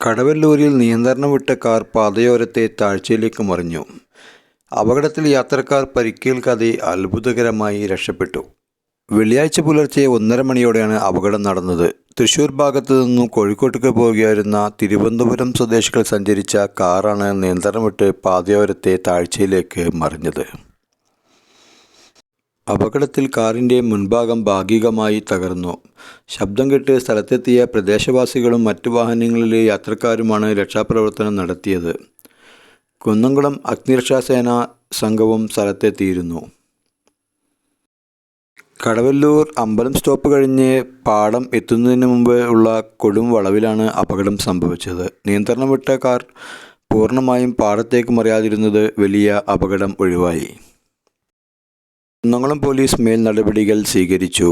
കടവല്ലൂരിൽ നിയന്ത്രണം വിട്ട കാർ പാതയോരത്തെ താഴ്ചയിലേക്ക് മറിഞ്ഞു. അപകടത്തിൽ യാത്രക്കാർ പരിക്കേൽക്കാതെ അത്ഭുതകരമായി രക്ഷപ്പെട്ടു. വെള്ളിയാഴ്ച പുലർച്ചെ 1:30 മണിയോടെയാണ് അപകടം നടന്നത്. തൃശൂർ ഭാഗത്തു നിന്നും കോഴിക്കോട്ടേക്ക് പോവുകയായിരുന്ന തിരുവനന്തപുരം സ്വദേശികൾ സഞ്ചരിച്ച കാറാണ് നിയന്ത്രണം വിട്ട് പാതയോരത്തെ താഴ്ചയിലേക്ക് മറിഞ്ഞത്. അപകടത്തിൽ കാറിൻ്റെ മുൻഭാഗം ഭാഗികമായി തകർന്നു. ശബ്ദം കേട്ട് സ്ഥലത്തെത്തിയ പ്രദേശവാസികളും മറ്റു വാഹനങ്ങളിലെ യാത്രക്കാരുമാണ് രക്ഷാപ്രവർത്തനം നടത്തിയത്. കുന്നംകുളം അഗ്നിരക്ഷാസേനാ സംഘവും സ്ഥലത്തെത്തിയിരുന്നു. കടവല്ലൂർ അമ്പലം സ്റ്റോപ്പ് കഴിഞ്ഞ് പാടം എത്തുന്നതിന് മുമ്പ് ഉള്ള കൊടും വളവിലാണ് അപകടം സംഭവിച്ചത്. നിയന്ത്രണം വിട്ട കാർ പൂർണ്ണമായും പാടത്തേക്ക് മറിയാതിരുന്നത് വലിയ അപകടം ഒഴിവായി. കുന്നംകുളം പോലീസ് മേൽ നടപടികൾ സ്വീകരിച്ചു.